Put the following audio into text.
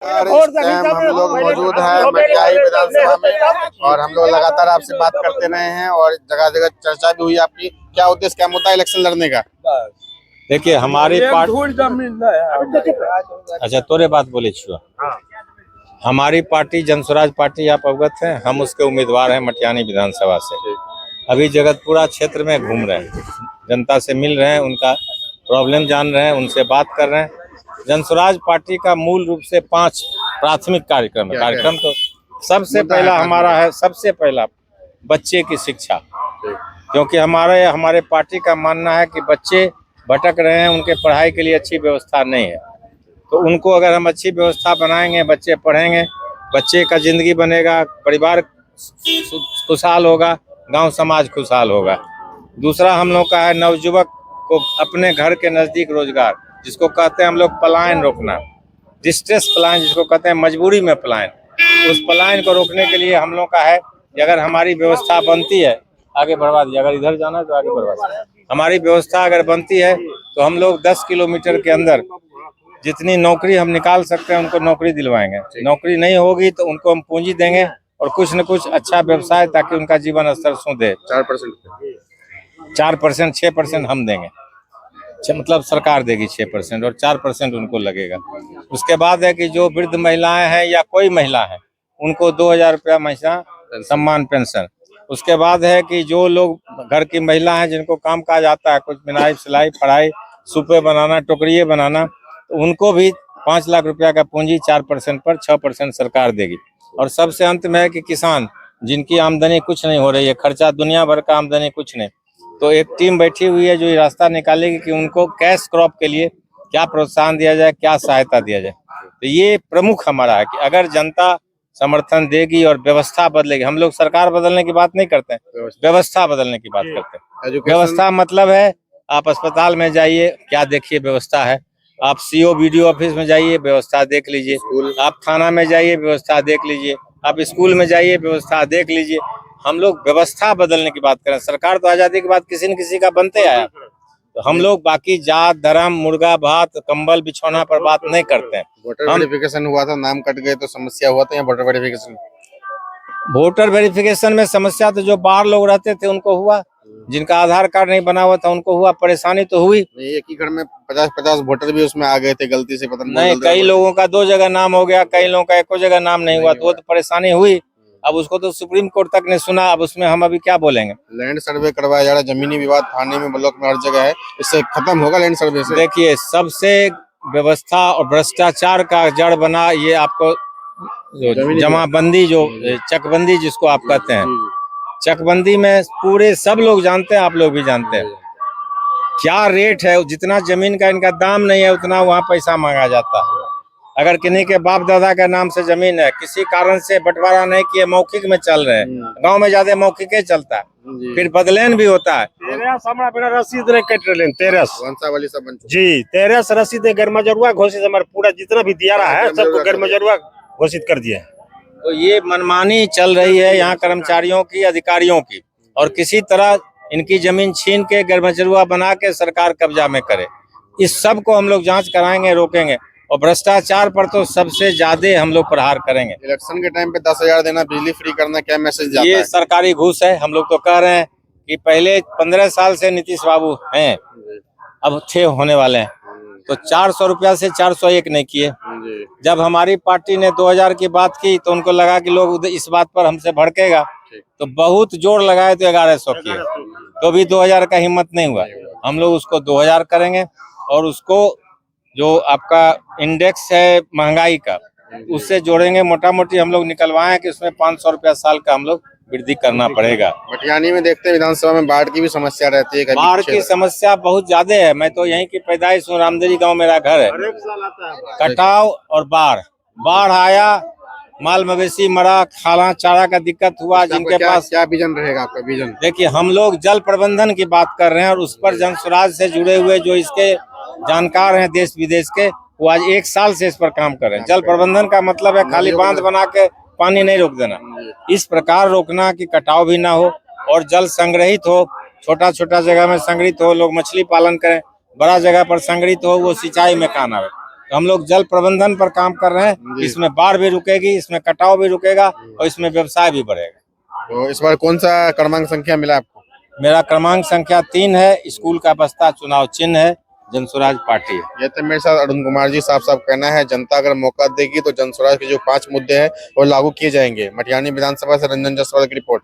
हम लोग मौजूद हैं मटियाही विधानसभा में और हम लोग लगातार आपसे बात करते रहे हैं और जगह जगह चर्चा भी हुई आपकी। क्या उद्देश्य, क्या मुद्दा इलेक्शन लड़ने का? देखिए हमारी पार्टी, अच्छा तोरे बात बोले छुआ, हमारी पार्टी जनस्वराज पार्टी, आप अवगत हैं, हम उसके उम्मीदवार हैं मटियानी विधानसभा से। अभी जगतपुरा क्षेत्र में घूम रहे हैं, जनता से मिल रहे हैं, उनका प्रॉब्लम जान रहे हैं, उनसे बात कर रहे हैं। जनस्वराज पार्टी का मूल रूप से 5 प्राथमिक कार्यक्रम है। कार्यक्रम तो सबसे पहला हमारा है, सबसे पहला बच्चे की शिक्षा, क्योंकि हमारे पार्टी का मानना है कि बच्चे भटक रहे हैं, उनके पढ़ाई के लिए अच्छी व्यवस्था नहीं है। तो उनको अगर हम अच्छी व्यवस्था बनाएंगे, बच्चे पढ़ेंगे, बच्चे का जिंदगी बनेगा, परिवार खुशहाल होगा, गांव समाज खुशहाल होगा। दूसरा हम लोग का है नवयुवक को अपने घर के नज़दीक रोजगार, जिसको कहते हैं हम लोग पलायन रोकना, डिस्ट्रेस पलायन जिसको कहते हैं, मजबूरी में पलायन। उस पलायन को रोकने के लिए हम लोग का है कि अगर हमारी व्यवस्था बनती है, आगे बढ़वा दिया, अगर इधर जाना है तो आगे बढ़वा दिया, हमारी व्यवस्था अगर बनती है तो हम लोग 10 किलोमीटर के अंदर जितनी नौकरी हम निकाल सकते हैं उनको नौकरी दिलवाएंगे। नौकरी नहीं होगी तो उनको हम पूंजी देंगे और कुछ न कुछ अच्छा व्यवसाय, ताकि उनका जीवन स्तर सुधरे। 4%, 6% हम देंगे, मतलब सरकार देगी 6% और 4% उनको लगेगा। उसके बाद है कि जो वृद्ध महिलाएं हैं या कोई महिला है, उनको 2000 रुपया महीना सम्मान पेंशन। उसके बाद है कि जो लोग घर की महिला हैं, जिनको काम काज आता है, कुछ बुनाई सिलाई पढ़ाई, सूपे बनाना, टोकरिए बनाना, तो उनको भी 5 लाख रुपया का पूंजी 4% पर 6% सरकार देगी। और सबसे अंत में है कि किसान, जिनकी आमदनी कुछ नहीं हो रही है, खर्चा दुनिया भर का, आमदनी कुछ नहीं, तो एक टीम बैठी हुई है जो ये रास्ता निकालेगी कि उनको कैश क्रॉप के लिए क्या प्रोत्साहन दिया जाए, क्या सहायता दिया जाए। तो ये प्रमुख हमारा है कि अगर जनता समर्थन देगी और व्यवस्था बदलेगी, हम लोग सरकार बदलने की बात नहीं करते हैं, व्यवस्था बदलने की बात करते हैं। व्यवस्था मतलब है आप अस्पताल में जाइए, क्या देखिए व्यवस्था है, आप सीओ बीडीओ ऑफिस में जाइए, व्यवस्था देख लीजिए, आप थाना में जाइए, व्यवस्था देख लीजिए, आप स्कूल में जाइए, व्यवस्था देख लीजिए। हम लोग व्यवस्था बदलने की बात करें। सरकार तो आजादी के बाद किसी न किसी का बनते आया, तो हम लोग बाकी जात धर्म, मुर्गा भात, कंबल बिछौना पर बात नहीं करते हैं। वोटर वेरिफिकेशन हुआ था, नाम कट गए तो समस्या हुआ था या वोटर वेरिफिकेशन? वोटर वेरिफिकेशन में समस्या तो जो बाहर लोग रहते थे उनको हुआ, जिनका आधार कार्ड नहीं बना हुआ था उनको हुआ, परेशानी तो हुई। एक ही घर में 50-50 वोटर भी उसमें आ गए थे गलती से, पता नहीं, कई लोगों का 2 जगह नाम हो गया, कई लोगों का 1 जगह नाम नहीं हुआ, तो वो तो परेशानी हुई। अब उसको तो सुप्रीम कोर्ट तक ने सुना, अब उसमें हम अभी क्या बोलेंगे। लैंड सर्वे करवाया जा रहा है, जमीनी विवाद थाने में, ब्लॉक में, हर जगह है, इससे खत्म होगा लैंड सर्वे से? देखिए, सबसे व्यवस्था और भ्रष्टाचार का जड़ बना ये आपको जो जमाबंदी, जो चकबंदी जिसको आप कहते हैं, चकबंदी में पूरे सब लोग जानते हैं, आप लोग भी जानते हैं क्या रेट है। जितना जमीन का इनका दाम नहीं है उतना वहाँ पैसा मांगा जाता है। अगर किन्हीं के बाप दादा के नाम से जमीन है, किसी कारण से बंटवारा नहीं किए, मौखिक में चल रहे हैं, गांव में ज्यादा मौखिक ही चलता है, फिर बदलेन भी होता है। 13 रसीद नहीं कट रहे, 13 जी 13 रसीद गैरमजरूआ घोषित, हमारे पूरा जितना भी दिया रहा है सबको गैरमजरूआ घोषित कर दिया है। तो ये मनमानी चल रही है यहाँ कर्मचारियों की, अधिकारियों की, और किसी तरह इनकी जमीन छीन के गैरमजरूआ बना के सरकार कब्जा में करे। इस सब को हम लोग जांच कराएंगे, रोकेंगे, और भ्रष्टाचार पर तो सबसे ज्यादा हम लोग प्रहार करेंगे। इलेक्शन के टाइम पे 10,000 देना, बिजली फ्री करना, क्या मैसेज जाता है? ये सरकारी घूस है। हम लोग तो कह रहे हैं कि पहले 15 साल से नीतीश बाबू हैं, अब 6 होने वाले हैं, तो 400 रुपया से 401 नहीं किए। जब हमारी पार्टी ने 2000 की बात की तो उनको लगा कि लोग इस बात पर हमसे भड़केगा, तो बहुत जोर लगाए तो 1100 किए, तो भी 2000 का हिम्मत नहीं हुआ। हम लोग उसको 2000 करेंगे, और उसको जो आपका इंडेक्स है महंगाई का, उससे जोड़ेंगे। मोटा मोटी हम लोग निकलवाएं कि उसमें 500 रुपया साल का हम लोग वृद्धि करना पड़ेगा। मटियानी में देखते हैं विधानसभा में बाढ़ की भी समस्या रहती है। बाढ़ की समस्या बहुत ज्यादा है। मैं तो यहीं की पैदाइश हूँ, रामदेरी गांव मेरा घर है। कटाव और बाढ़ आया, माल मवेशी मरा, खाना चारा का दिक्कत हुआ। जिनके पास क्या विजन रहेगा आपका? विजन देखिए, हम लोग जल प्रबंधन की बात कर रहे हैं, और उस पर जनस्वराज से जुड़े हुए जो इसके जानकार हैं देश विदेश के, वो आज 1 साल से इस पर काम कर रहे हैं। जल प्रबंधन का मतलब है खाली बांध बना के पानी नहीं रोक देना, इस प्रकार रोकना कि कटाव भी ना हो और जल संग्रहित हो, छोटा छोटा जगह में संग्रहित हो, लोग मछली पालन करें, बड़ा जगह पर संग्रहित हो, वो सिंचाई में काम आवे। तो हम लोग जल प्रबंधन पर काम कर रहे हैं। इसमें बाढ़ भी रुकेगी, इसमें कटाव भी रुकेगा और इसमें व्यवसाय भी बढ़ेगा। तो इस बार कौन सा क्रमांक संख्या मिला आपको? मेरा क्रमांक संख्या 3 है। स्कूल का बस्ता चुनाव चिन्ह है, जनसुराज पार्टी है। ये तो मेरे साथ अरुण कुमार जी साफ कहना है, जनता अगर मौका देगी तो जनसुराज के जो 5 मुद्दे हैं वो लागू किए जाएंगे। मटिहानी विधानसभा से रंजन जायसवाल की रिपोर्ट।